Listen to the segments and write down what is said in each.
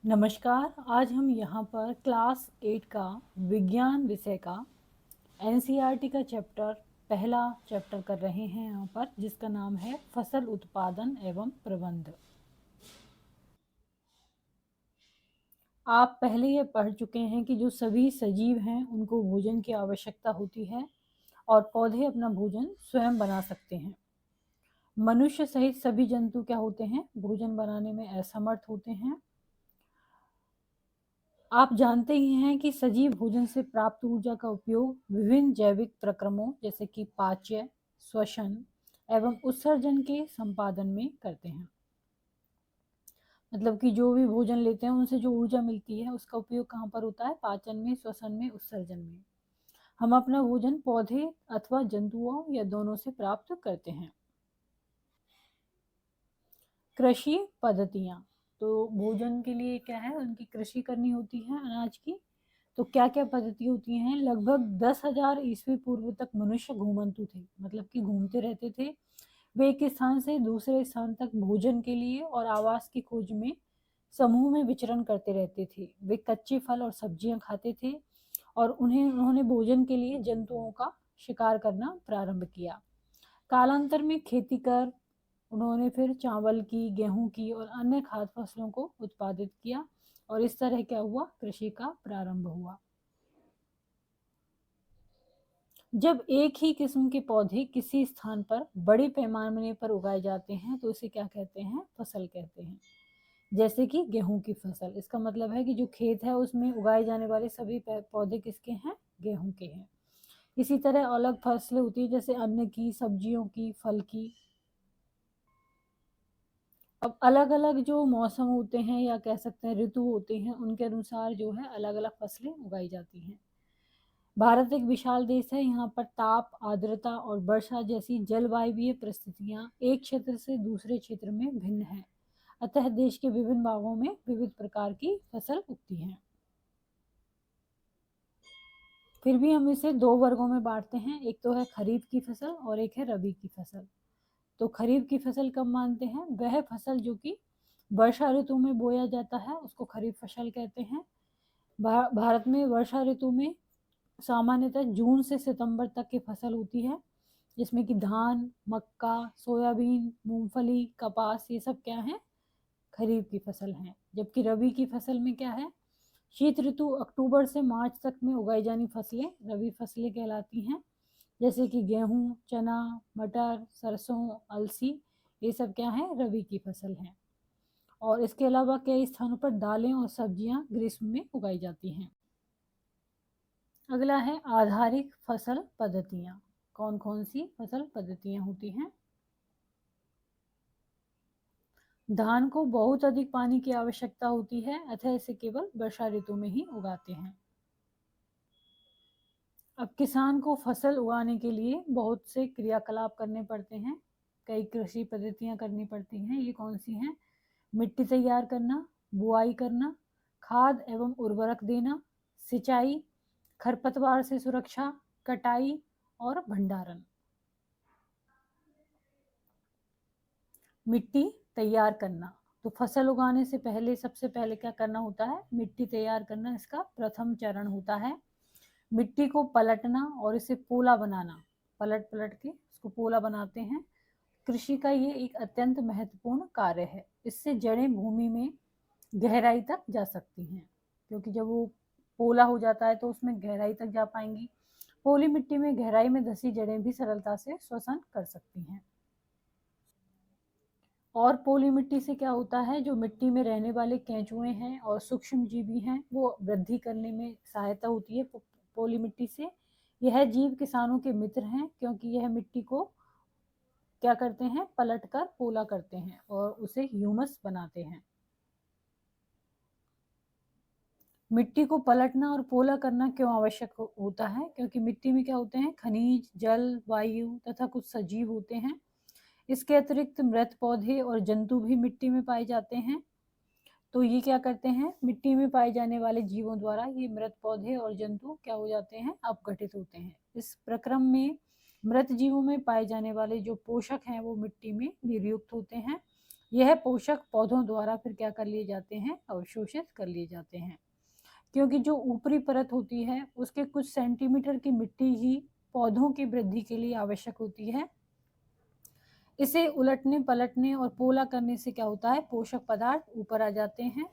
नमस्कार। आज हम यहाँ पर क्लास 8 का विज्ञान विषय का एनसीईआरटी का पहला चैप्टर कर रहे हैं यहाँ पर, जिसका नाम है फसल उत्पादन एवं प्रबंध। आप पहले ये पढ़ चुके हैं कि जो सभी सजीव हैं उनको भोजन की आवश्यकता होती है और पौधे अपना भोजन स्वयं बना सकते हैं। मनुष्य सहित सभी जंतु क्या होते हैं, भोजन बनाने में असमर्थ होते हैं। आप जानते ही हैं कि सजीव भोजन से प्राप्त ऊर्जा का उपयोग विभिन्न जैविक प्रक्रमों जैसे कि पाच्य, श्वसन एवं उत्सर्जन के संपादन में करते हैं। मतलब कि जो भी भोजन लेते हैं उनसे जो ऊर्जा मिलती है उसका उपयोग कहाँ पर होता है? पाचन में, श्वसन में, उत्सर्जन में। हम अपना भोजन पौधे अथवा जंतुओं या दोनों से प्राप्त करते हैं। कृषि पद्धतियाँ, तो भोजन के लिए क्या है, उनकी कृषि करनी होती है अनाज की। तो क्या क्या पद्धति होती हैं? लगभग 10,000 ईस्वी पूर्व तक मनुष्य घूमंतु थे, मतलब कि घूमते रहते थे। वे एक स्थान से दूसरे स्थान तक भोजन के लिए और आवास की खोज में समूह में विचरण करते रहते थे। वे कच्चे फल और सब्जियां खाते थे और उन्होंने भोजन के लिए जंतुओं का शिकार करना प्रारंभ किया। कालांतर में खेती कर उन्होंने फिर चावल की, गेहूं की और अन्य खाद्य फसलों को उत्पादित किया और इस तरह क्या हुआ, कृषि का प्रारंभ हुआ। जब एक ही किस्म के पौधे किसी स्थान पर बड़े पैमाने पर उगाए जाते हैं तो इसे क्या कहते हैं? फसल कहते हैं। जैसे कि गेहूं की फसल, इसका मतलब है कि जो खेत है उसमें उगाए जाने वाले सभी पौधे किसके हैं? गेहूं के हैं। इसी तरह अलग फसलें होती है, जैसे अन्न की, सब्जियों की, फल की। अब अलग अलग जो मौसम होते हैं या कह सकते हैं ऋतु होते हैं, उनके अनुसार जो है अलग अलग फसलें उगाई जाती हैं। भारत एक विशाल देश है। यहाँ पर ताप, आर्द्रता और वर्षा जैसी जलवायु परिस्थितियां एक क्षेत्र से दूसरे क्षेत्र में भिन्न है। अतः देश के विभिन्न भागों में विविध प्रकार की फसल उगती हैं। फिर भी हम इसे दो वर्गों में बांटते हैं, एक तो है खरीफ की फसल और एक है रबी की फसल। तो खरीफ की फसल कब मानते हैं? वह फसल जो कि वर्षा ऋतु में बोया जाता है उसको खरीफ फसल कहते हैं। भारत में वर्षा ऋतु में सामान्यतः जून से सितंबर तक की फसल होती है, जिसमें कि धान, मक्का, सोयाबीन, मूंगफली, कपास, ये सब क्या है? खरीफ की फसल है। जबकि रबी की फसल में क्या है? शीत ऋतु अक्टूबर से मार्च तक में उगाई जानी फसलें रबी फसलें कहलाती हैं। जैसे कि गेहूं, चना, मटर, सरसों, अलसी, ये सब क्या है? रबी की फसल है। और इसके अलावा कई स्थानों पर दालें और सब्जियां ग्रीष्म में उगाई जाती हैं। अगला है आधारिक फसल पद्धतियां। कौन कौन सी फसल पद्धतियां होती हैं? धान को बहुत अधिक पानी की आवश्यकता होती है, अतः इसे केवल वर्षा ऋतु में ही उगाते हैं। अब किसान को फसल उगाने के लिए बहुत से क्रियाकलाप करने पड़ते हैं, कई कृषि पद्धतियां करनी पड़ती हैं। ये कौन सी हैं? मिट्टी तैयार करना, बुआई करना, खाद एवं उर्वरक देना, सिंचाई, खरपतवार से सुरक्षा, कटाई और भंडारण। मिट्टी तैयार करना, तो फसल उगाने से पहले सबसे पहले क्या करना होता है? मिट्टी तैयार करना इसका प्रथम चरण होता है। मिट्टी को पलटना और इसे पोला बनाना, पलट पलट के इसको पोला बनाते हैं। कृषि का ये एक अत्यंत महत्वपूर्ण कार्य है। इससे जड़ें भूमि में गहराई तक जा सकती हैं, क्योंकि जब वो पोला हो जाता है तो उसमें गहराई तक जा पाएंगी। पोली मिट्टी में गहराई में धसी जड़ें भी सरलता से श्वसन कर सकती हैं। और पोली मिट्टी से क्या होता है? जो मिट्टी में रहने वाले केंचुए हैं और सूक्ष्म जीवी हैं वो वृद्धि करने में सहायता होती है पोली मिट्टी से। यह जीव किसानों के मित्र हैं, क्योंकि यह मिट्टी को क्या करते हैं? पलट कर पोला करते हैं और उसे ह्यूमस बनाते हैं। मिट्टी को पलटना और पोला करना क्यों आवश्यक होता है? क्योंकि मिट्टी में क्या होते हैं? खनिज, जल, वायु तथा कुछ सजीव होते हैं। इसके अतिरिक्त मृत पौधे और जंतु भी मिट्टी में पाए जाते हैं। तो ये क्या करते हैं? मिट्टी में पाए जाने वाले जीवों द्वारा ये मृत पौधे और जंतु क्या हो जाते हैं? अपघटित होते हैं। इस प्रक्रम में मृत जीवों में पाए जाने वाले जो पोषक हैं वो मिट्टी में निर्युक्त होते हैं। यह पोषक पौधों द्वारा फिर क्या कर लिए जाते हैं, अवशोषित कर लिए जाते हैं, क्योंकि जो ऊपरी परत होती है उसके कुछ सेंटीमीटर की मिट्टी ही पौधों की वृद्धि के लिए आवश्यक होती है। इसे उलटने पलटने और पोला करने से क्या होता है, पोषक पदार्थ ऊपर आ जाते हैं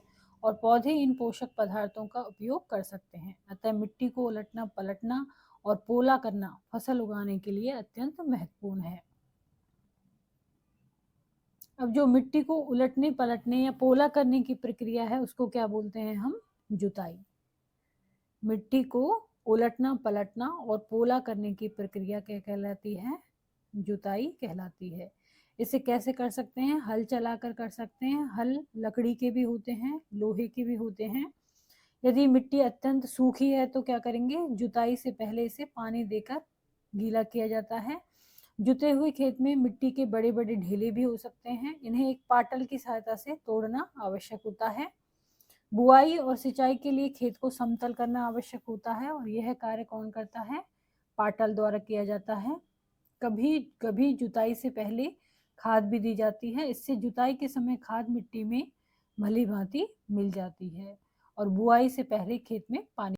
और पौधे इन पोषक पदार्थों का उपयोग कर सकते हैं। अतः मिट्टी को उलटना पलटना और पोला करना फसल उगाने के लिए अत्यंत महत्वपूर्ण है। अब जो मिट्टी को उलटने पलटने या पोला करने की प्रक्रिया है उसको क्या बोलते हैं हम, जुताई। मिट्टी को उलटना पलटना और पोला करने की प्रक्रिया क्या कहलाती है, जुताई कहलाती है। इसे कैसे कर सकते हैं, हल चलाकर कर सकते हैं। हल लकड़ी के भी होते हैं, लोहे के भी होते हैं। यदि मिट्टी अत्यंत सूखी है तो क्या करेंगे, जुताई से पहले इसे पानी देकर गीला किया जाता है। जुते हुए खेत में मिट्टी के बड़े बड़े ढेले भी हो सकते हैं, इन्हें एक पाटल की सहायता से तोड़ना आवश्यक होता है। बुआई और सिंचाई के लिए खेत को समतल करना आवश्यक होता है और यह कार्य कौन करता है, पाटल द्वारा किया जाता है। कभी कभी जुताई से पहले खाद भी दी जाती है, इससे जुताई के समय खाद मिट्टी में भली भांति मिल जाती है और बुआई से पहले खेत में पानी।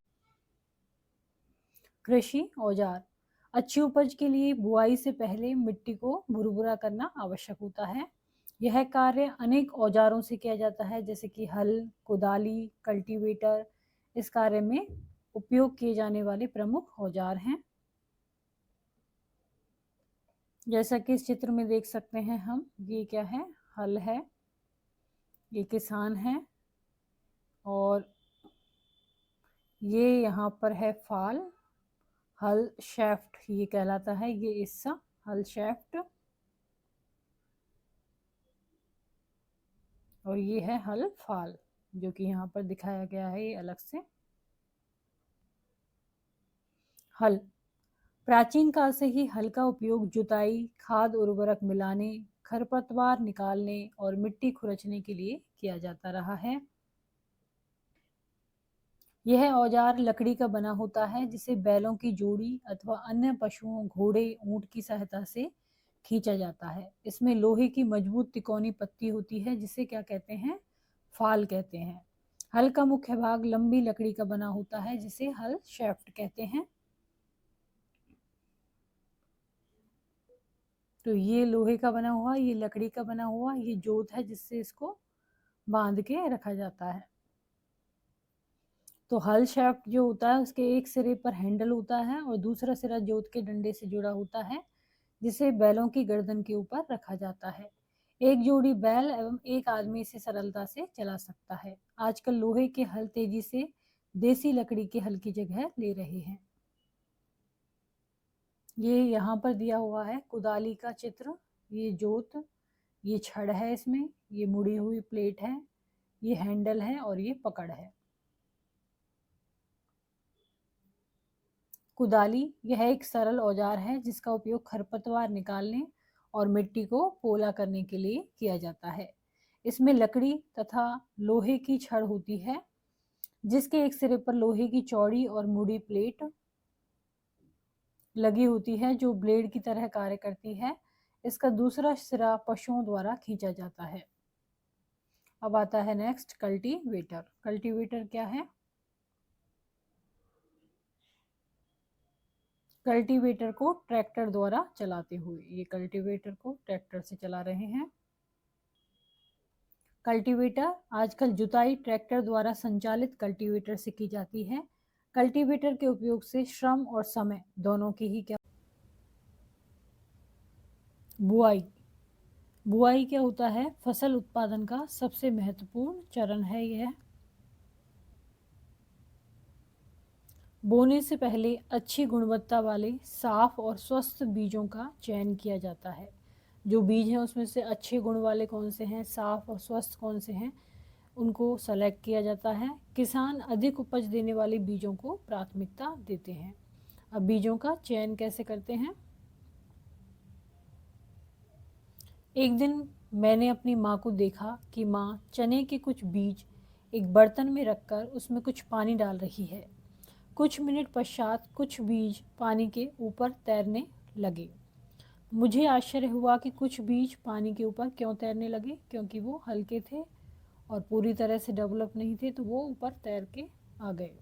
कृषि औजार, अच्छी उपज के लिए बुआई से पहले मिट्टी को भुरभुरा करना आवश्यक होता है। यह कार्य अनेक औजारों से किया जाता है, जैसे कि हल, कुदाली, कल्टीवेटर। इस कार्य में उपयोग किए जाने वाले प्रमुख औजार हैं। जैसा कि इस चित्र में देख सकते हैं हम, ये क्या है, हल है, ये किसान है और ये यहाँ पर है फाल, हल शैफ्ट ये कहलाता है, ये हिस्सा हल शैफ्ट, और ये है हल फाल जो कि यहाँ पर दिखाया गया है ये अलग से। हल, प्राचीन काल से ही हल का उपयोग जुताई, खाद उर्वरक मिलाने, खरपतवार निकालने और मिट्टी खुरचने के लिए किया जाता रहा है। यह औजार लकड़ी का बना होता है जिसे बैलों की जोड़ी अथवा अन्य पशुओं, घोड़े, ऊंट की सहायता से खींचा जाता है। इसमें लोहे की मजबूत तिकोनी पत्ती होती है जिसे क्या कहते हैं, फाल कहते हैं। हल का मुख्य भाग लंबी लकड़ी का बना होता है जिसे हल शैफ्ट कहते हैं। तो ये लोहे का बना हुआ, ये लकड़ी का बना हुआ, ये जोत है जिससे इसको बांध के रखा जाता है। तो हल शैफ्ट जो होता है उसके एक सिरे पर हैंडल होता है और दूसरा सिरा जोत के डंडे से जुड़ा होता है जिसे बैलों की गर्दन के ऊपर रखा जाता है। एक जोड़ी बैल एवं एक आदमी इसे सरलता से चला सकता है। आजकल लोहे के हल तेजी से देसी लकड़ी के हल की जगह ले रहे हैं। ये यहाँ पर दिया हुआ है कुदाली का चित्र, ये जोत, ये छड़ है, इसमें ये मुड़ी हुई प्लेट है, ये हैंडल है और ये पकड़ है। कुदाली, यह एक सरल औजार है जिसका उपयोग खरपतवार निकालने और मिट्टी को पोला करने के लिए किया जाता है। इसमें लकड़ी तथा लोहे की छड़ होती है जिसके एक सिरे पर लोहे की चौड़ी और मुड़ी प्लेट लगी होती है जो ब्लेड की तरह कार्य करती है। इसका दूसरा सिरा पशुओं द्वारा खींचा जाता है। अब आता है नेक्स्ट कल्टीवेटर। कल्टीवेटर क्या है, कल्टीवेटर को ट्रैक्टर द्वारा चलाते हुए, ये कल्टीवेटर को ट्रैक्टर से चला रहे हैं। कल्टीवेटर, आजकल जुताई ट्रैक्टर द्वारा संचालित कल्टीवेटर से की जाती है। कल्टीवेटर के उपयोग से श्रम और समय दोनों की ही क्या। बुआई, बुआई क्या होता है, फसल उत्पादन का सबसे महत्वपूर्ण चरण है यह। बोने से पहले अच्छी गुणवत्ता वाले साफ और स्वस्थ बीजों का चयन किया जाता है। जो बीज हैं उसमें से अच्छे गुण वाले कौन से हैं, साफ और स्वस्थ कौन से हैं, उनको सेलेक्ट किया जाता है। किसान अधिक उपज देने वाले बीजों को प्राथमिकता देते हैं। अब बीजों का चयन कैसे करते हैं। एक दिन मैंने अपनी माँ को देखा कि माँ चने के कुछ बीज एक बर्तन में रखकर उसमें कुछ पानी डाल रही है। कुछ मिनट पश्चात कुछ बीज पानी के ऊपर तैरने लगे। मुझे आश्चर्य हुआ कि कुछ बीज पानी के ऊपर क्यों तैरने लगे, क्योंकि वो हल्के थे और पूरी तरह से डेवलप नहीं थे, तो वो ऊपर तैर के आ गए।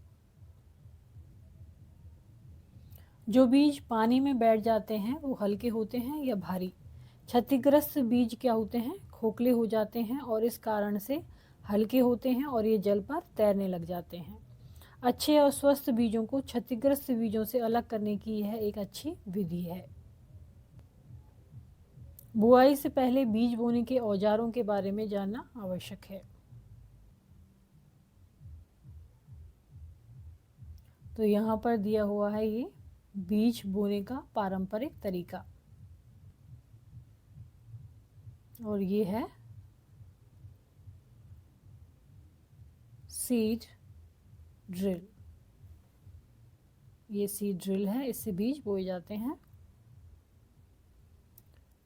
जो बीज पानी में बैठ जाते हैं वो हल्के होते हैं या भारी। क्षतिग्रस्त बीज क्या होते हैं, खोखले हो जाते हैं और इस कारण से हल्के होते हैं और ये जल पर तैरने लग जाते हैं। अच्छे और स्वस्थ बीजों को क्षतिग्रस्त बीजों से अलग करने की यह एक अच्छी विधि है। बुआई से पहले बीज बोने के औजारों के बारे में जानना आवश्यक है। तो यहाँ पर दिया हुआ है ये बीज बोने का पारंपरिक तरीका, और ये है सीड ड्रिल। ये सीड ड्रिल है, इससे बीज बोए जाते हैं।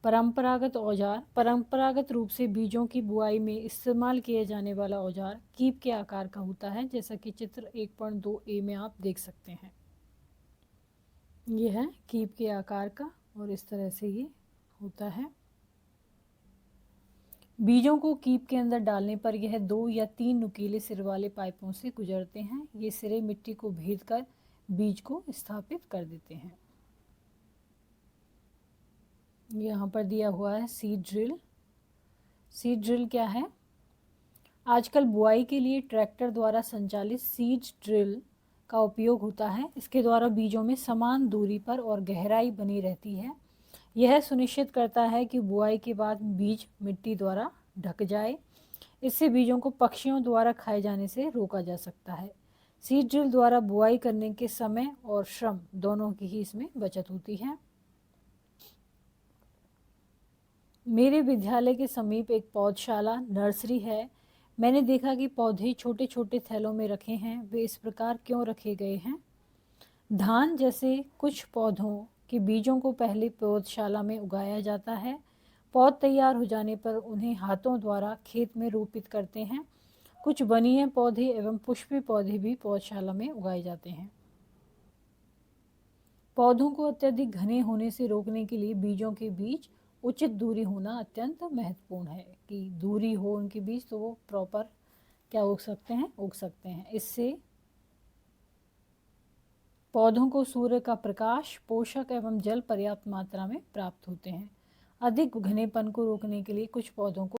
परंपरागत औजार। परंपरागत रूप से बीजों की बुआई में इस्तेमाल किया जाने वाला औजार कीप के आकार का होता है, जैसा कि चित्र 1.2a में आप देख सकते हैं। ये है कीप के आकार का और इस तरह से ये होता है। बीजों को कीप के अंदर डालने पर यह 2 या 3 नुकीले सिर वाले पाइपों से गुजरते हैं। ये सिरे मिट्टी को भेद कर बीज को स्थापित कर देते हैं। यहाँ पर दिया हुआ है सीड ड्रिल। सीड ड्रिल क्या है? आजकल बुआई के लिए ट्रैक्टर द्वारा संचालित सीड ड्रिल का उपयोग होता है। इसके द्वारा बीजों में समान दूरी पर और गहराई बनी रहती है। यह सुनिश्चित करता है कि बुआई के बाद बीज मिट्टी द्वारा ढक जाए। इससे बीजों को पक्षियों द्वारा खाए जाने से रोका जा सकता है। सीड ड्रिल द्वारा बुआई करने के समय और श्रम दोनों की ही इसमें बचत होती है। मेरे विद्यालय के समीप एक पौधशाला नर्सरी है। मैंने देखा कि पौधे छोटे छोटे थैलों में रखे हैं। वे इस प्रकार क्यों रखे गए हैं? धान जैसे कुछ पौधों के बीजों को पहले पौधशाला में उगाया जाता है। पौध तैयार हो जाने पर उन्हें हाथों द्वारा खेत में रोपित करते हैं। कुछ वनीय पौधे एवं पुष्पी पौधे भी पौधशाला में उगाए जाते हैं। पौधों को अत्यधिक घने होने से रोकने के लिए बीजों के बीच उचित दूरी होना अत्यंत महत्वपूर्ण है, कि दूरी हो उनके बीच तो वो प्रॉपर क्या उग सकते हैं। इससे पौधों को सूर्य का प्रकाश, पोषक एवं जल पर्याप्त मात्रा में प्राप्त होते हैं। अधिक घनेपन को रोकने के लिए कुछ पौधों को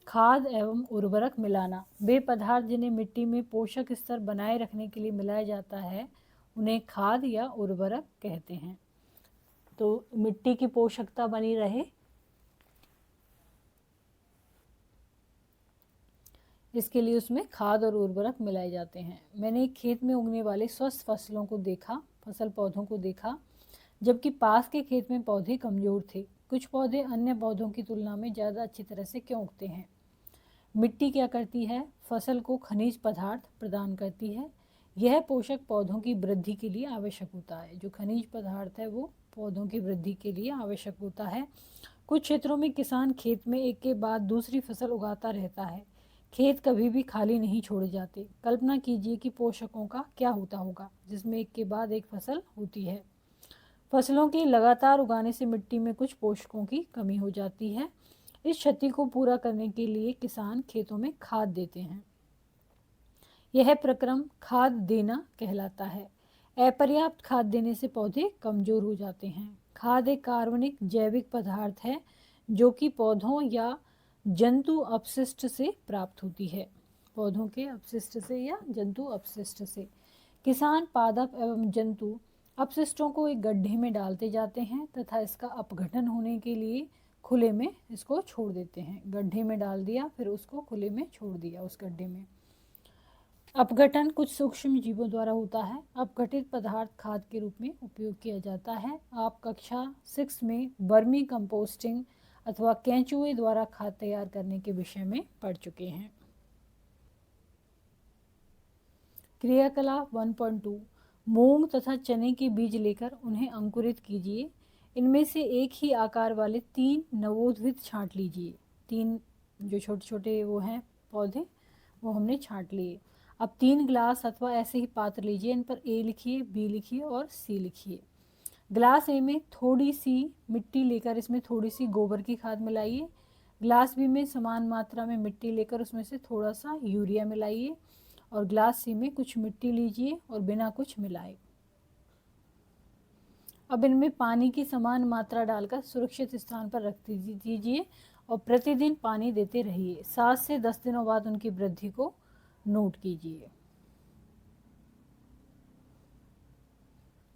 खाद एवं उर्वरक मिलाना। वे पदार्थ जिन्हें मिट्टी में पोषक स्तर बनाए रखने के लिए मिलाया जाता है उन्हें खाद या उर्वरक कहते हैं। तो मिट्टी की पोषकता बनी रहे इसके लिए उसमें खाद और उर्वरक मिलाए जाते हैं। मैंने एक खेत में उगने वाले स्वस्थ फसल पौधों को देखा, जबकि पास के खेत में पौधे कमजोर थे। कुछ पौधे अन्य पौधों की तुलना में ज़्यादा अच्छी तरह से क्यों उगते हैं? मिट्टी क्या करती है? फसल को खनिज पदार्थ प्रदान करती है। यह पोषक पौधों की वृद्धि के लिए आवश्यक होता है। जो खनिज पदार्थ है वो पौधों की वृद्धि के लिए आवश्यक होता है। कुछ क्षेत्रों में किसान खेत में एक के बाद दूसरी फसल उगाता रहता है। खेत कभी भी खाली नहीं छोड़े जाते। कल्पना कीजिए कि पोषकों का क्या होता होगा जिसमें एक के बाद एक फसल होती है। फसलों के लगातार उगाने से मिट्टी में कुछ पोषकों की कमी हो जाती है। इस क्षति को पूरा करने के लिए किसान खेतों में खाद देते हैं। यह प्रक्रम खाद देना कहलाता है। अपर्याप्त खाद देने से पौधे कमजोर हो जाते हैं। खाद एक कार्बनिक जैविक पदार्थ है जो कि पौधों या जंतु अपशिष्ट से प्राप्त होती है। पौधों के अपशिष्ट से या जंतु अपशिष्ट से। किसान पादप एवं जंतु अपशिष्टों को एक गड्ढे में डालते जाते हैं तथा इसका अपघटन होने के लिए खुले में इसको छोड़ देते हैं। गड्ढे में डाल दिया, फिर उसको खुले में छोड़ दिया उस गड्ढे में। अपघटन कुछ सूक्ष्म जीवों द्वारा होता है। अपघटित पदार्थ खाद के रूप में उपयोग किया जाता है। आप कक्षा 6 में वर्मी कंपोस्टिंग अथवा केंचुए द्वारा खाद तैयार करने के विषय में पढ़ चुके हैं। क्रियाकलाप 1.2 मूंग तथा चने के बीज लेकर उन्हें अंकुरित कीजिए। इनमें से एक ही आकार वाले 3 नवोद्भिद छांट लीजिए। 3 जो छोटे छोटे वो हैं पौधे वो हमने छांट लिए। अब 3 ग्लास अथवा ऐसे ही पात्र लीजिए। इन पर A लिखिए, B लिखिए और C लिखिए। ग्लास ए में थोड़ी सी मिट्टी लेकर इसमें थोड़ी सी गोबर की खाद मिलाइए। ग्लास बी में समान मात्रा में मिट्टी लेकर उसमें से थोड़ा सा यूरिया मिलाइए, और ग्लास सी में कुछ मिट्टी लीजिए और बिना कुछ मिलाए अब इनमें पानी की समान मात्रा डालकर सुरक्षित स्थान पर रख दीजिए और प्रतिदिन पानी देते रहिए। 7 से 10 दिनों बाद उनकी वृद्धि को नोट कीजिए।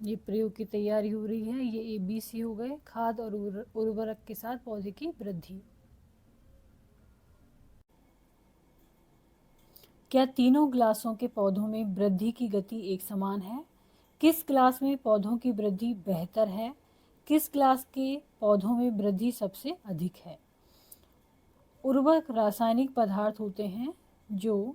ये प्रयोग की तैयारी हो रही है। ये ABC हो गए, खाद और उर्वरक के साथ पौधे की वृद्धि। क्या तीनों ग्लासों के पौधों में वृद्धि की गति एक समान है? किस ग्लास में पौधों की वृद्धि बेहतर है? किस ग्लास के पौधों में वृद्धि सबसे अधिक है? उर्वरक रासायनिक पदार्थ होते हैं जो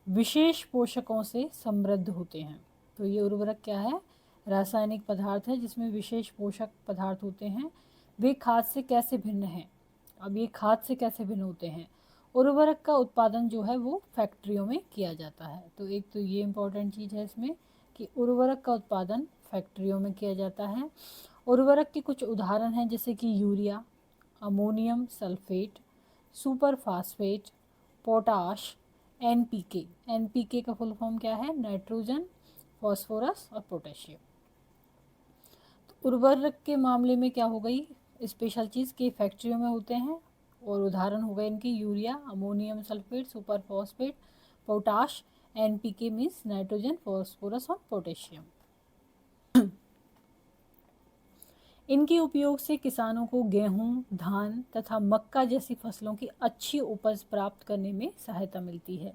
विशेष पोषकों से समृद्ध होते हैं। तो ये उर्वरक क्या है? रासायनिक पदार्थ है जिसमें विशेष पोषक पदार्थ होते हैं। वे खाद से कैसे भिन्न हैं? अब ये खाद से कैसे भिन्न होते हैं? उर्वरक का उत्पादन जो है वो फैक्ट्रियों में किया जाता है। तो एक तो ये इम्पोर्टेंट चीज़ है इसमें कि उर्वरक का उत्पादन फैक्ट्रियों में किया जाता है। उर्वरक के कुछ उदाहरण हैं जैसे कि urea, ammonium sulphate, super phosphate, potash, NPK. NPK का फुल फॉर्म क्या है? नाइट्रोजन, फॉस्फोरस और पोटेशियम। तो उर्वरक के मामले में क्या हो गई स्पेशल चीज़ कि फैक्ट्रियों में होते हैं, और उदाहरण हो गए इनकी urea, ammonium sulphate, super phosphate, potash, NPK means nitrogen, phosphorus और पोटेशियम। इनके उपयोग से किसानों को गेहूं, धान तथा मक्का जैसी फसलों की अच्छी उपज प्राप्त करने में सहायता मिलती है।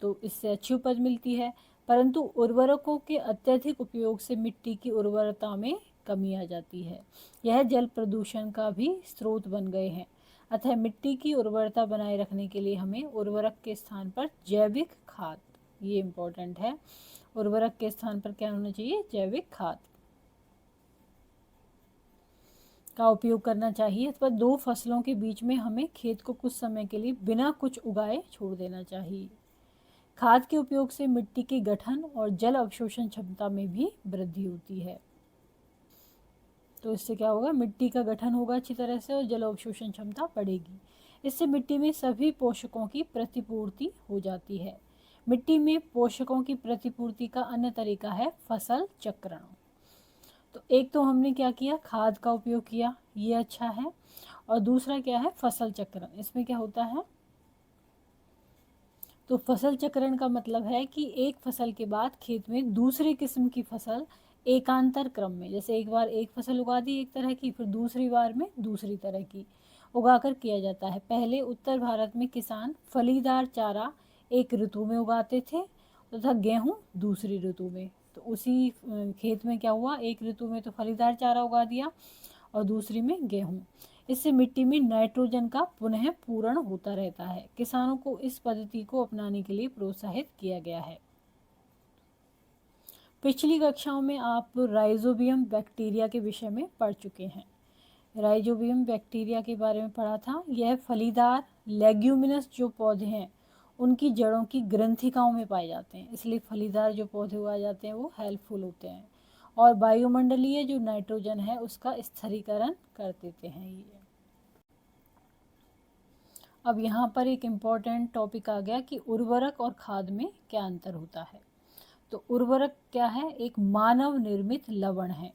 तो इससे अच्छी उपज मिलती है, परंतु उर्वरकों के अत्यधिक उपयोग से मिट्टी की उर्वरता में कमी आ जाती है। यह जल प्रदूषण का भी स्रोत बन गए हैं। अतः मिट्टी की उर्वरता बनाए रखने के लिए हमें उर्वरक के स्थान पर जैविक खाद, ये इम्पोर्टेंट है, उर्वरक के स्थान पर क्या होना चाहिए? जैविक खाद का उपयोग करना चाहिए। अथवा 2 फसलों के बीच में हमें खेत को कुछ समय के लिए बिना कुछ उगाए छोड़ देना चाहिए। खाद के उपयोग से मिट्टी के गठन और जल अवशोषण क्षमता में भी वृद्धि होती है। तो इससे क्या होगा? मिट्टी का गठन होगा अच्छी तरह से और जल अवशोषण क्षमता बढ़ेगी। इससे मिट्टी में सभी पोषकों की प्रतिपूर्ति हो जाती है। मिट्टी में पोषकों की प्रतिपूर्ति का अन्य तरीका है फसल चक्रण। तो एक तो हमने क्या किया? खाद का उपयोग किया, ये अच्छा है। और दूसरा क्या है? फसल चक्रण। इसमें क्या होता है? तो फसल चक्रण का मतलब है कि एक फसल के बाद खेत में दूसरी किस्म की फसल एकांतर क्रम में, जैसे एक बार एक फसल उगा दी एक तरह की, फिर दूसरी बार में दूसरी तरह की उगाकर किया जाता है। पहले उत्तर भारत में किसान फलीदार चारा एक ऋतु में उगाते थे तथा गेहूं दूसरी ऋतु में। तो उसी खेत में क्या हुआ? एक ऋतु में तो फलीदार चारा उगा दिया और दूसरी में गेहूं। इससे मिट्टी में नाइट्रोजन का पुनः पूरण होता रहता है। किसानों को इस पद्धति को अपनाने के लिए प्रोत्साहित किया गया है। पिछली कक्षाओं में आप राइजोबियम बैक्टीरिया के विषय में पढ़ चुके हैं। राइजोबियम बैक्टीरिया के बारे में पढ़ा था। यह फलीदार लेग्यूमिनस जो पौधे हैं उनकी जड़ों की ग्रंथिकाओं में पाए जाते हैं, इसलिए फलीदार जो पौधे उगाए जाते हैं वो हेल्पफुल होते हैं। और वायुमंडलीय जो नाइट्रोजन है उसका स्थिरीकरण कर देते हैं ये। अब यहाँ पर एक इम्पॉर्टेंट टॉपिक आ गया कि उर्वरक और खाद में क्या अंतर होता है। तो उर्वरक क्या है? एक मानव निर्मित लवण है।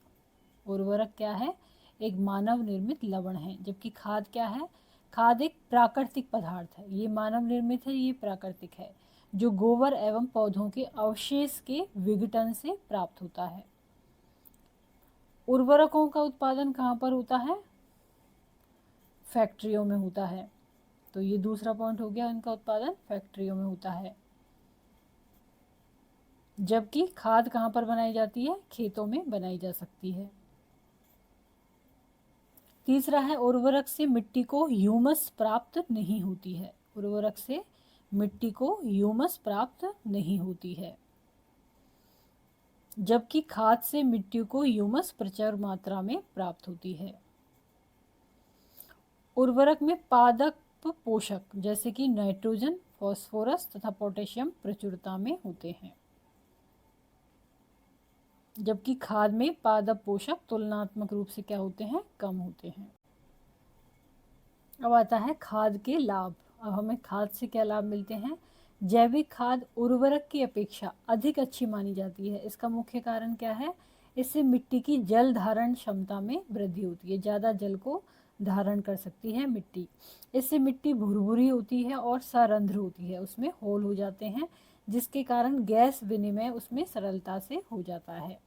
उर्वरक क्या है? एक मानव निर्मित लवण है। जबकि खाद क्या है? खाद एक प्राकृतिक पदार्थ है। ये मानव निर्मित है, ये प्राकृतिक है, जो गोबर एवं पौधों के अवशेष के विघटन से प्राप्त होता है। उर्वरकों का उत्पादन कहाँ पर होता है? फैक्ट्रियों में होता है। तो ये दूसरा पॉइंट हो गया, इनका उत्पादन फैक्ट्रियों में होता है। जबकि खाद कहाँ पर बनाई जाती है? खेतों में बनाई जा सकती है। तीसरा है उर्वरक से मिट्टी को ह्यूमस प्राप्त नहीं होती है। उर्वरक से मिट्टी को ह्यूमस प्राप्त नहीं होती है, जबकि खाद से मिट्टी को ह्यूमस प्रचुर मात्रा में प्राप्त होती है। उर्वरक में पादप पोषक जैसे कि नाइट्रोजन, फास्फोरस तथा पोटेशियम प्रचुरता में होते हैं। जबकि खाद में पादप पोषक तुलनात्मक रूप से क्या होते हैं, कम होते हैं। अब आता है खाद के लाभ। अब हमें खाद से क्या लाभ मिलते हैं। जैविक खाद उर्वरक की अपेक्षा अधिक अच्छी मानी जाती है। इसका मुख्य कारण क्या है, इससे मिट्टी की जल धारण क्षमता में वृद्धि होती है, ज़्यादा जल को धारण कर सकती है मिट्टी। इससे मिट्टी भुरभुरी होती है और सरंध्र होती है, उसमें होल हो जाते हैं, जिसके कारण गैस विनिमय उसमें सरलता से हो जाता है।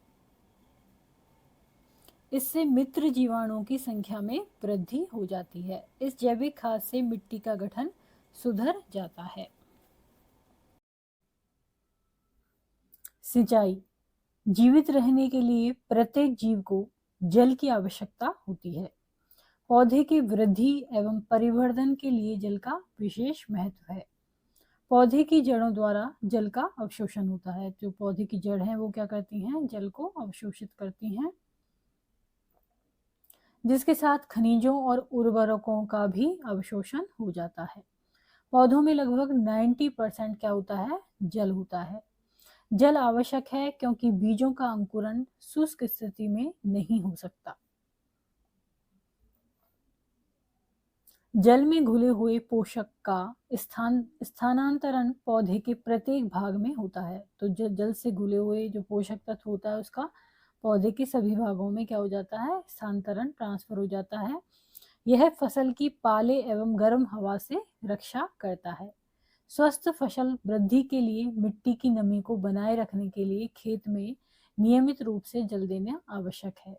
इससे मित्र जीवाणुओं की संख्या में वृद्धि हो जाती है। इस जैविक खाद से मिट्टी का गठन सुधर जाता है। सिंचाई। जीवित रहने के लिए प्रत्येक जीव को जल की आवश्यकता होती है। पौधे की वृद्धि एवं परिवर्धन के लिए जल का विशेष महत्व है। पौधे की जड़ों द्वारा जल का अवशोषण होता है। जो पौधे की जड़ है वो क्या करती हैं, जल को अवशोषित करती हैं, जिसके साथ खनिजों और उर्वरकों का भी अवशोषण हो जाता है। पौधों में लगभग 90% क्या होता है, जल होता है। जल आवश्यक है क्योंकि बीजों का अंकुरण शुष्क स्थिति में नहीं हो सकता। जल में घुले हुए पोषक का स्थानांतरण पौधे के प्रत्येक भाग में होता है। तो जो जल से घुले हुए जो पोषक तत्व होता है उसका पौधे के सभी भागों में क्या हो जाता है, स्थानांतरण, ट्रांसफर हो जाता है। यह फसल की पाले एवं गर्म हवा से रक्षा करता है। स्वस्थ फसल वृद्धि के लिए मिट्टी की नमी को बनाए रखने के लिए खेत में नियमित रूप से जल देना आवश्यक है।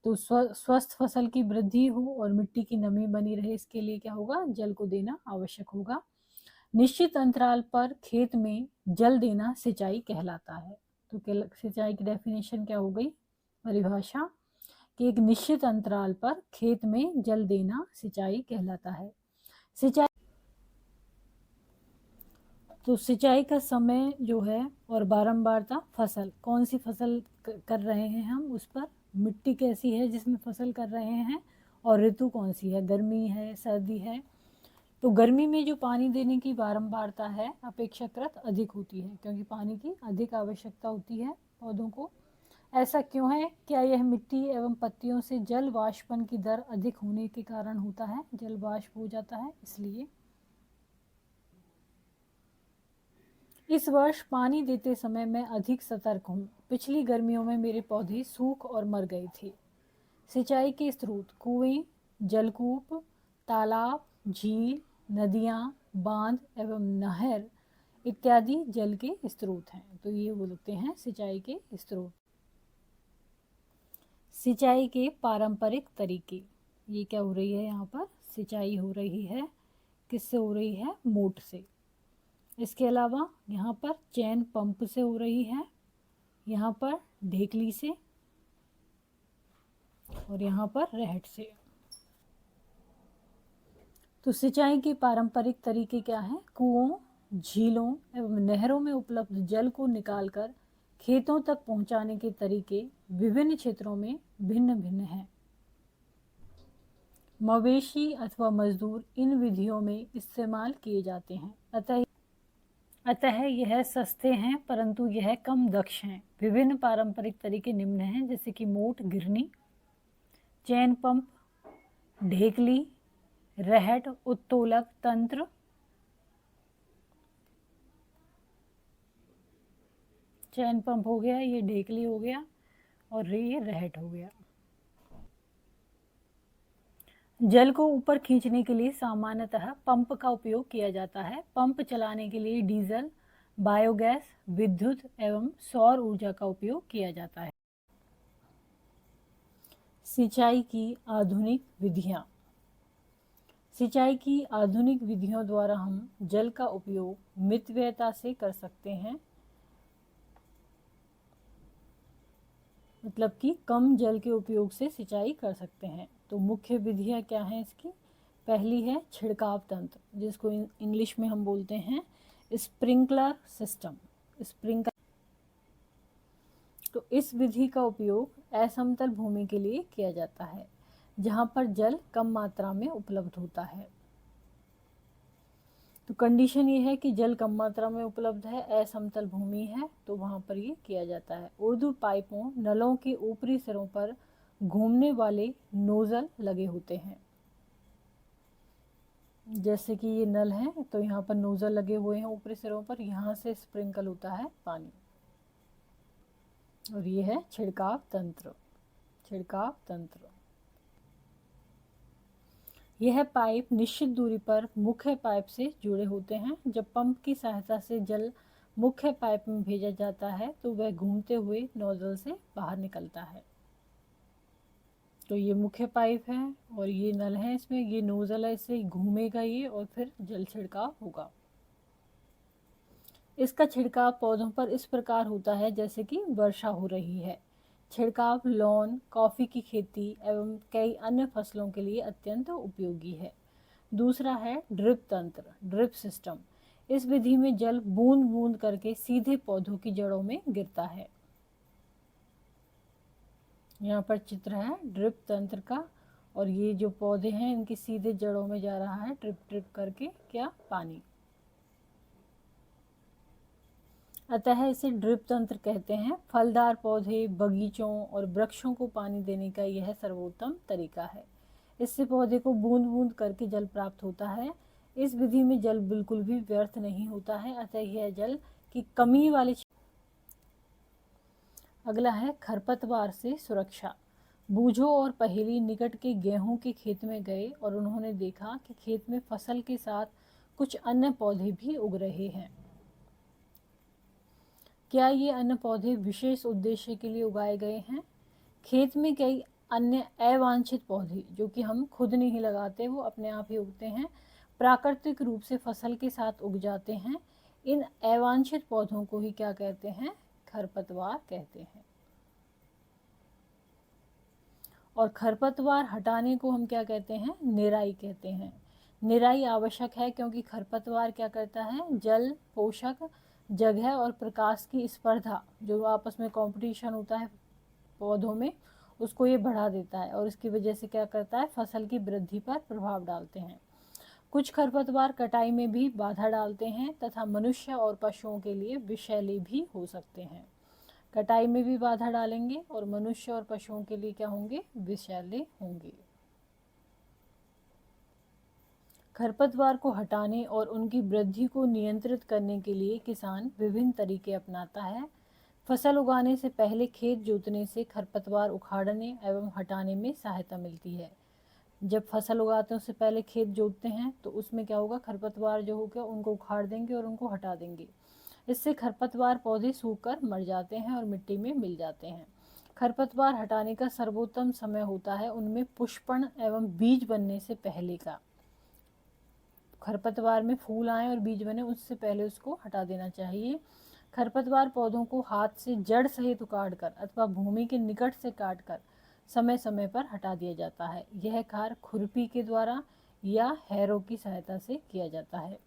तो स्वस्थ फसल की वृद्धि हो और मिट्टी की नमी बनी रहे, इसके लिए क्या होगा, जल को देना आवश्यक होगा। निश्चित अंतराल पर खेत में जल देना सिंचाई कहलाता है। तो सिंचाई की डेफिनेशन क्या हो गई, परिभाषा, कि एक निश्चित अंतराल पर खेत में जल देना सिंचाई कहलाता है। सिंचाई, तो सिंचाई का समय जो है और बारंबारता, फसल कौन सी फसल कर रहे हैं हम, उस पर, मिट्टी कैसी है जिसमें फसल कर रहे हैं, और ऋतु कौन सी है, गर्मी है, सर्दी है। तो गर्मी में जो पानी देने की बारंबारता है अपेक्षाकृत अधिक होती है, क्योंकि पानी की अधिक आवश्यकता होती है पौधों को। ऐसा क्यों है, क्या यह मिट्टी एवं पत्तियों से जल वाष्पन की दर अधिक होने के कारण होता है, जल वाष्प हो जाता है इसलिए। इस वर्ष पानी देते समय मैं अधिक सतर्क हूँ। पिछली गर्मियों में मेरे पौधे सूख और मर गए थे। सिंचाई के स्रोत कुएं, जलकूप, तालाब, झील, नदियाँ, बांध एवं नहर इत्यादि जल के स्रोत हैं। तो ये बोलते हैं सिंचाई के स्रोत। सिंचाई के पारंपरिक तरीके, ये क्या हो रही है, यहाँ पर सिंचाई हो रही है, किससे हो रही है, मोट से। इसके अलावा यहाँ पर चैन पंप से हो रही है, यहाँ पर ढेकली से, और यहाँ पर रहट से। तो सिंचाई के पारंपरिक तरीके क्या हैं, कुओं, झीलों एवं नहरों में उपलब्ध जल को निकालकर खेतों तक पहुंचाने के तरीके विभिन्न क्षेत्रों में भिन्न भिन्न हैं। मवेशी अथवा मजदूर इन विधियों में इस्तेमाल किए जाते हैं, अतः यह सस्ते हैं परंतु यह कम दक्ष हैं। विभिन्न पारंपरिक तरीके निम्न हैं, जैसे कि मोट गिरनी, चैन पंप, ढेकली, रहट, उत्तोलक तंत्र, चैन पंप हो गया, ये ढेकली हो गया, और ये रहट हो गया। जल को ऊपर खींचने के लिए सामान्यतः पंप का उपयोग किया जाता है। पंप चलाने के लिए डीजल, बायोगैस, विद्युत एवं सौर ऊर्जा का उपयोग किया जाता है। सिंचाई की आधुनिक विधियां। सिंचाई की आधुनिक विधियों द्वारा हम जल का उपयोग मितव्ययता से कर सकते हैं, मतलब कि कम जल के उपयोग से सिंचाई कर सकते हैं। तो मुख्य विधियां क्या हैं इसकी, पहली है छिड़काव तंत्र, जिसको इंग्लिश में हम बोलते हैं स्प्रिंकलर सिस्टम, स्प्रिंकलर। तो इस विधि का उपयोग असमतल भूमि के लिए किया जाता है, जहाँ पर जल कम मात्रा में उपलब्ध होता है। तो कंडीशन ये है कि जल कम मात्रा में उपलब्ध है, असमतल भूमि है, तो वहाँ पर ये किया जाता है। उर्दू पाइपों नलों के ऊपरी सिरों पर घूमने वाले नोजल लगे होते हैं। जैसे कि ये नल है तो यहाँ पर नोजल लगे हुए हैं ऊपरी सिरों पर, यहाँ से स्प्रिंकल होता है पानी। और ये है छिड़काव तंत्र। छिड़काव तंत्र, यह पाइप निश्चित दूरी पर मुख्य पाइप से जुड़े होते हैं। जब पंप की सहायता से जल मुख्य पाइप में भेजा जाता है तो वह घूमते हुए नोजल से बाहर निकलता है। तो ये मुख्य पाइप है और ये नल है, इसमें ये नोजल है, इससे घूमेगा ये और फिर जल छिड़काव होगा। इसका छिड़काव पौधों पर इस प्रकार होता है जैसे कि वर्षा हो रही है। छिड़काव लॉन, कॉफ़ी की खेती एवं कई अन्य फसलों के लिए अत्यंत उपयोगी है। दूसरा है ड्रिप तंत्र, ड्रिप सिस्टम। इस विधि में जल बूंद बूंद करके सीधे पौधों की जड़ों में गिरता है। यहाँ पर चित्र है ड्रिप तंत्र का, और ये जो पौधे हैं इनकी सीधे जड़ों में जा रहा है ट्रिप ट्रिप करके क्या, पानी। अतः इसे ड्रिप तंत्र कहते हैं। फलदार पौधे, बगीचों और वृक्षों को पानी देने का यह सर्वोत्तम तरीका है। इससे पौधे को बूंद बूंद करके जल प्राप्त होता है। इस विधि में जल बिल्कुल भी व्यर्थ नहीं होता है, अतः यह जल की कमी वाले। अगला है खरपतवार से सुरक्षा। बूझो और पहेली निकट के गेहूं के खेत में गए और उन्होंने देखा कि खेत में फसल के साथ कुछ अन्य पौधे भी उग रहे हैं। क्या ये अन्य पौधे विशेष उद्देश्य के लिए उगाए गए हैं? खेत में कई अन्य अवांछित पौधे जो कि हम खुद नहीं लगाते, वो अपने आप ही उगते हैं, प्राकृतिक रूप से फसल के साथ उग जाते हैं। इन अवांछित पौधों को ही क्या कहते हैं? खरपतवार कहते हैं। और खरपतवार हटाने को हम क्या कहते हैं? निराई कहते हैं। निराई आवश्यक है क्योंकि खरपतवार क्या करता है? जल, पोषक, जगह और प्रकाश की स्पर्धा, जो आपस में कंपटीशन होता है पौधों में, उसको ये बढ़ा देता है और इसकी वजह से क्या करता है? फसल की वृद्धि पर प्रभाव डालते हैं। कुछ खरपतवार कटाई में भी बाधा डालते हैं तथा मनुष्य और पशुओं के लिए विषैले भी हो सकते हैं। कटाई में भी बाधा डालेंगे और मनुष्य और पशुओं के लिए क्या होंगे? विषैले होंगे। खरपतवार को हटाने और उनकी वृद्धि को नियंत्रित करने के लिए किसान विभिन्न तरीके अपनाता है। फसल उगाने से पहले खेत जोतने से खरपतवार उखाड़ने एवं हटाने में सहायता मिलती है। जब फसल उगाते हैं उससे पहले खेत जोतते हैं तो उसमें क्या होगा? खरपतवार जो होगा उनको उखाड़ देंगे और उनको हटा देंगे। इससे खरपतवार पौधे सूखकर मर जाते हैं और मिट्टी में मिल जाते हैं। खरपतवार हटाने का सर्वोत्तम समय होता है उनमें पुष्पण एवं बीज बनने से पहले का। खरपतवार में फूल आए और बीज बने उससे पहले उसको हटा देना चाहिए। खरपतवार पौधों को हाथ से जड़ सहित उखाड़कर अथवा भूमि के निकट से काटकर समय समय पर हटा दिया जाता है। यह कार्य खुरपी के द्वारा या हैरो की सहायता से किया जाता है।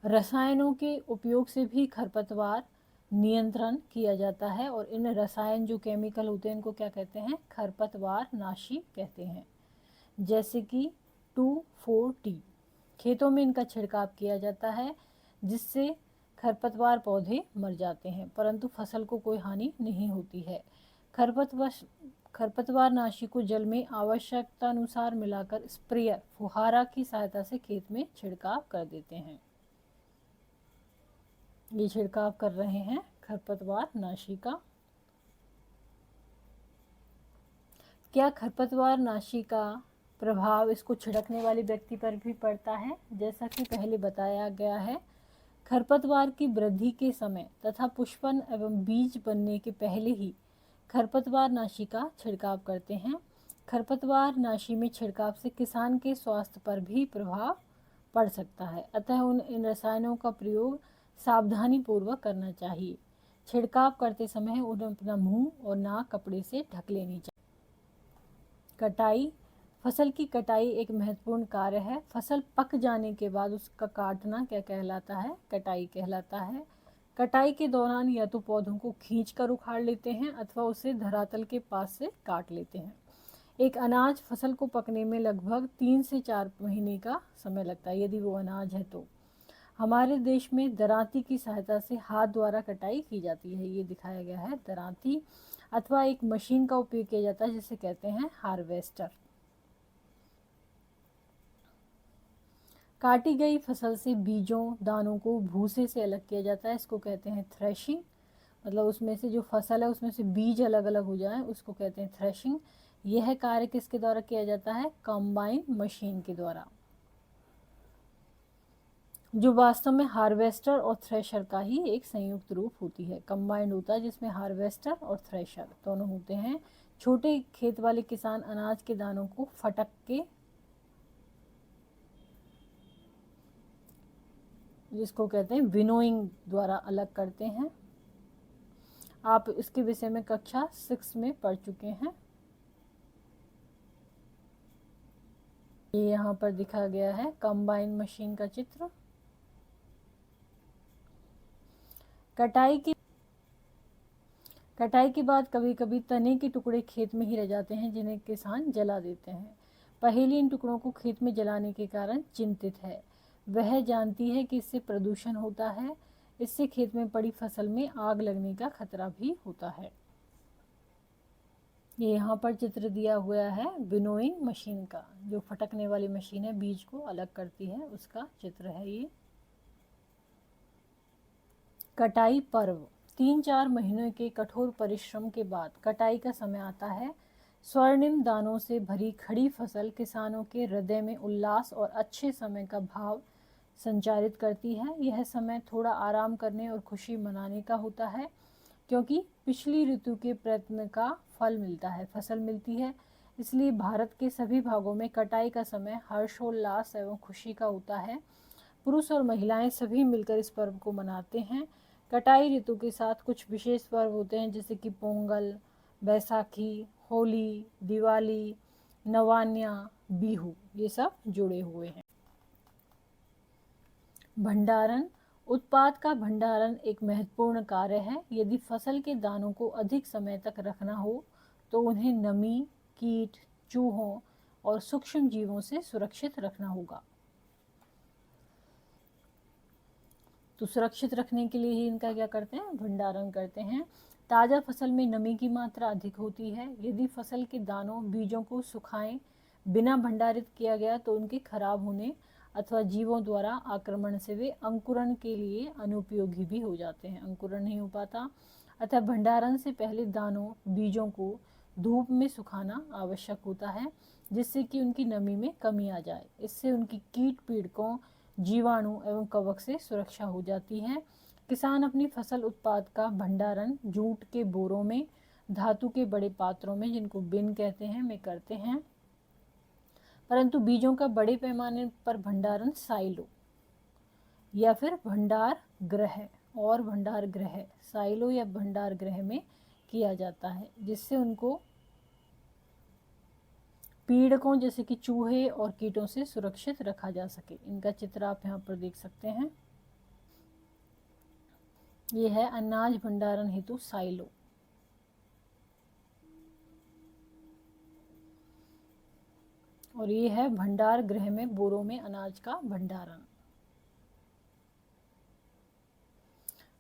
रसायनों के उपयोग से भी खरपतवार नियंत्रण किया जाता है और इन रसायन जो केमिकल होते हैं इनको क्या कहते हैं? खरपतवार नाशी कहते हैं। जैसे कि 2,4-D। खेतों में इनका छिड़काव किया जाता है जिससे खरपतवार पौधे मर जाते हैं परंतु फसल को कोई हानि नहीं होती है। खरपतवार नाशी को जल में आवश्यकता अनुसार मिलाकर स्प्रेयर, फुहारा की सहायता से खेत में छिड़काव कर देते हैं। ये छिड़काव कर रहे हैं खरपतवार नाशी का। क्या खरपतवार नाशी का प्रभाव इसको छिड़कने वाले व्यक्ति पर भी पड़ता है? जैसा कि पहले बताया गया है, खरपतवार की वृद्धि के समय तथा पुष्पन एवं बीज बनने के पहले ही खरपतवार नाशी का छिड़काव करते हैं। खरपतवार नाशी में छिड़काव से किसान के स्वास्थ्य पर भी प्रभाव पड़ सकता है, अतः इन रसायनों का प्रयोग सावधानी पूर्वक करना चाहिए। छिड़काव करते समय उन्हें अपना मुंह और नाक कपड़े से ढक लेनी चाहिए। कटाई, फसल की कटाई एक महत्वपूर्ण कार्य है। फसल पक जाने के बाद उसका काटना क्या कहलाता है? कटाई कहलाता है। कटाई के दौरान या तो पौधों को खींचकर उखाड़ लेते हैं अथवा उसे धरातल के पास से काट लेते हैं। एक अनाज फसल को पकने में लगभग 3 से 4 महीने का समय लगता है, यदि वो अनाज है तो। हमारे देश में दरांती की सहायता से हाथ द्वारा कटाई की जाती है। ये दिखाया गया है, दरांती अथवा एक मशीन का उपयोग किया जाता है जिसे कहते हैं हार्वेस्टर। काटी गई फसल से बीजों दानों को भूसे से अलग किया जाता है, इसको कहते हैं थ्रेशिंग। मतलब उसमें से जो फसल है उसमें से बीज अलग अलग हो जाए उसको कहते हैं थ्रेशिंग। यह कार्य किसके द्वारा किया जाता है? कंबाइन मशीन के द्वारा, जो वास्तव में हार्वेस्टर और थ्रेशर का ही एक संयुक्त रूप होती है। कंबाइंड होता है जिसमें हार्वेस्टर और थ्रेशर दोनों होते हैं। छोटे खेत वाले किसान अनाज के दानों को फटक के, जिसको कहते हैं विनोइंग द्वारा अलग करते हैं। आप इसके विषय में कक्षा 6 में पढ़ चुके हैं। ये यहाँ पर दिखा गया है कंबाइन मशीन का चित्र। कटाई के बाद कभी कभी तने के टुकड़े खेत में ही रह जाते हैं जिन्हें किसान जला देते हैं। पहेली इन टुकड़ों को खेत में जलाने के कारण चिंतित है। वह जानती है कि इससे प्रदूषण होता है, इससे खेत में पड़ी फसल में आग लगने का खतरा भी होता है। ये यहाँ पर चित्र दिया हुआ है विनोइंग मशीन का, जो फटकने वाली मशीन है, बीज को अलग करती है, उसका चित्र है ये। कटाई पर्व। 3-4 महीनों के कठोर परिश्रम के बाद कटाई का समय आता है। स्वर्णिम दानों से भरी खड़ी फसल किसानों के हृदय में उल्लास और अच्छे समय का भाव संचारित करती है। यह समय थोड़ा आराम करने और खुशी मनाने का होता है, क्योंकि पिछली ऋतु के प्रयत्न का फल मिलता है, फसल मिलती है। इसलिए भारत के सभी भागों में कटाई का समय हर्षोल्लास एवं खुशी का होता है। पुरुष और महिलाएं सभी मिलकर इस पर्व को मनाते हैं। कटाई ऋतु के साथ कुछ विशेष पर्व होते हैं जैसे कि पोंगल, बैसाखी, होली, दिवाली, नवान्या, बिहू, ये सब जुड़े हुए हैं। भंडारण। उत्पाद का भंडारण एक महत्वपूर्ण कार्य है। यदि फसल के दानों को अधिक समय तक रखना हो तो उन्हें नमी, कीट, चूहों और सूक्ष्म जीवों से सुरक्षित रखना होगा। तो सुरक्षित रखने के लिए ही इनका क्या करते हैं? भंडारण करते हैं। ताज़ा फसल में नमी की मात्रा अधिक होती है। यदि फसल के दानों, बीजों को सुखाएं बिना भंडारित किया गया तो उनके खराब होने अथवा जीवों द्वारा आक्रमण से वे अंकुरण के लिए अनुपयोगी भी हो जाते हैं, अंकुरण नहीं हो पाता। अतः भंडारण से पहले दानों, बीजों को धूप में सुखाना आवश्यक होता है, जिससे कि उनकी नमी में कमी आ जाए। इससे उनकी कीट पीड़कों, जीवाणु एवं कवक से सुरक्षा हो जाती है। किसान अपनी फसल उत्पाद का भंडारण जूट के बोरों में, धातु के बड़े पात्रों में, जिनको बिन कहते हैं, में करते हैं। परंतु बीजों का बड़े पैमाने पर भंडारण साइलो या फिर भंडार गृह और भंडार गृह, साइलो या भंडार गृह में किया जाता है, जिससे उनको पीड़कों जैसे कि चूहे और कीटों से सुरक्षित रखा जा सके। इनका चित्र आप यहाँ पर देख सकते हैं। ये है अनाज भंडारण हेतु साइलो। और ये है भंडार गृह में बोरों में अनाज का भंडारण।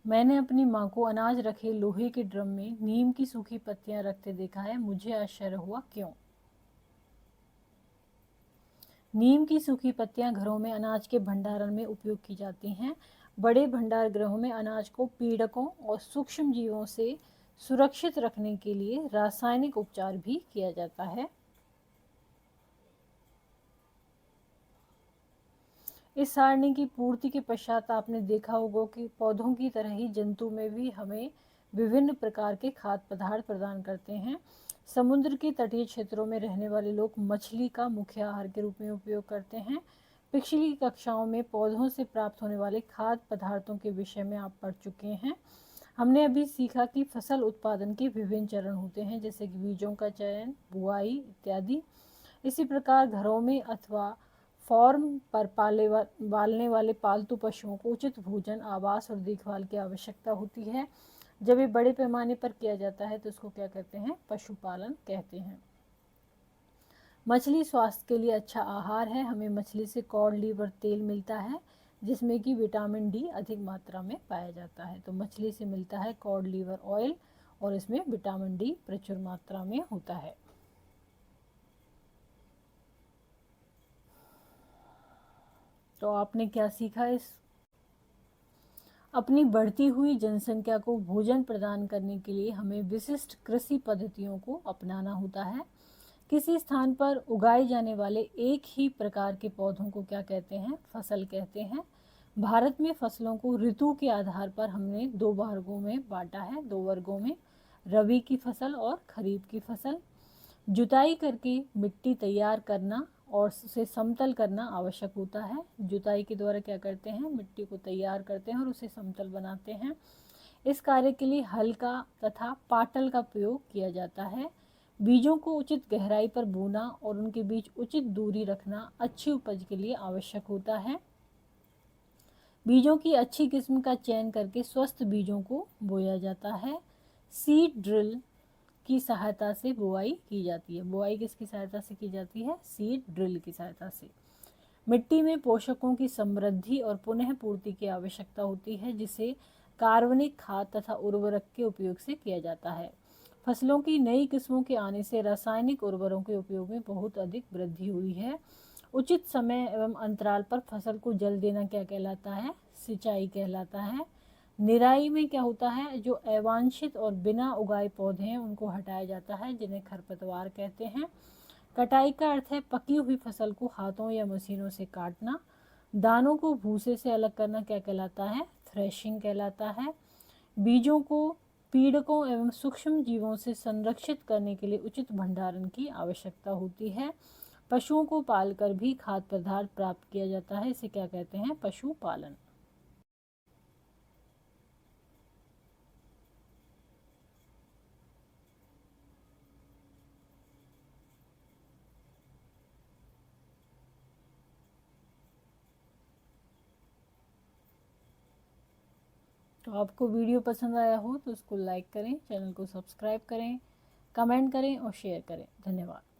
मैंने अपनी माँ को अनाज रखे लोहे के ड्रम में नीम की सूखी पत्तियां रखते देखा है। मुझे आश्चर्य हुआ, क्यों? नीम की सूखी पत्तियां घरों में अनाज के भंडारण में उपयोग की जाती हैं। बड़े भंडार गृहों में अनाज को पीड़कों और सूक्ष्म जीवों से सुरक्षित रखने के लिए रासायनिक उपचार भी किया जाता है। इस सारणी की पूर्ति के पश्चात आपने देखा होगा कि पौधों की तरह ही जंतु में भी हमें विभिन्न प्रकार के खाद्य पदार्थ प्रदान करते हैं। समुद्र के तटीय क्षेत्रों में रहने वाले लोग मछली का मुख्य आहार के रूप में उपयोग करते हैं। पिछली कक्षाओं में पौधों से प्राप्त होने वाले खाद्य पदार्थों के विषय में आप पढ़ चुके हैं। हमने अभी सीखा कि फसल उत्पादन के विभिन्न चरण होते हैं, जैसे कि बीजों का चयन, बुआई इत्यादि। इसी प्रकार घरों में अथवा फॉर्म पर पालने वाले पालतू पशुओं को उचित भोजन, आवास और देखभाल की आवश्यकता होती है। जब ये बड़े पैमाने पर किया जाता है तो इसको क्या कहते हैं? पशुपालन कहते हैं। मछली स्वास्थ्य के लिए अच्छा आहार है। हमें मछली से कॉड लीवर तेल मिलता है जिसमें कि विटामिन डी अधिक मात्रा में पाया जाता है। तो मछली से मिलता है कॉड लीवर ऑयल और इसमें विटामिन डी प्रचुर मात्रा में होता है। तो आपने क्या सीखा इस अपनी बढ़ती हुई जनसंख्या को भोजन प्रदान करने के लिए हमें विशिष्ट कृषि पद्धतियों को अपनाना होता है। किसी स्थान पर उगाए जाने वाले एक ही प्रकार के पौधों को क्या कहते हैं? फसल कहते हैं। भारत में फसलों को ऋतु के आधार पर हमने दो वर्गों में बांटा है, दो वर्गों में, रबी की फसल और खरीफ की फसल। जुताई करके मिट्टी तैयार करना और उसे समतल करना आवश्यक होता है। जुताई के द्वारा क्या करते हैं? मिट्टी को तैयार करते हैं और उसे समतल बनाते हैं। इस कार्य के लिए हल का तथा पाटल का प्रयोग किया जाता है। बीजों को उचित गहराई पर बोना और उनके बीच उचित दूरी रखना अच्छी उपज के लिए आवश्यक होता है। बीजों की अच्छी किस्म का चयन करके स्वस्थ बीजों को बोया जाता है। सीड ड्रिल की सहायता से बुआई की जाती है। बुआई किसकी सहायता से की जाती है? सीड ड्रिल की सहायता से। मिट्टी में पोषकों की समृद्धि और पुनः पूर्ति की आवश्यकता होती है जिसे कार्बनिक खाद तथा उर्वरक के उपयोग से किया जाता है। फसलों की नई किस्मों के आने से रासायनिक उर्वरकों के उपयोग में बहुत अधिक वृद्धि हुई है। उचित समय एवं अंतराल पर फसल को जल देना क्या कहलाता है? सिंचाई कहलाता है। निराई में क्या होता है? जो अवांछित और बिना उगाए पौधे हैं उनको हटाया जाता है जिन्हें खरपतवार कहते हैं। कटाई का अर्थ है पकी हुई फसल को हाथों या मशीनों से काटना। दानों को भूसे से अलग करना क्या कहलाता है? थ्रेशिंग कहलाता है। बीजों को पीड़कों एवं सूक्ष्म जीवों से संरक्षित करने के लिए उचित भंडारण की आवश्यकता होती है। पशुओं को पालकर भी खाद्य पदार्थ प्राप्त किया जाता है, इसे क्या कहते हैं? पशुपालन। तो आपको वीडियो पसंद आया हो तो उसको लाइक करें, चैनल को सब्सक्राइब करें, कमेंट करें और शेयर करें। धन्यवाद।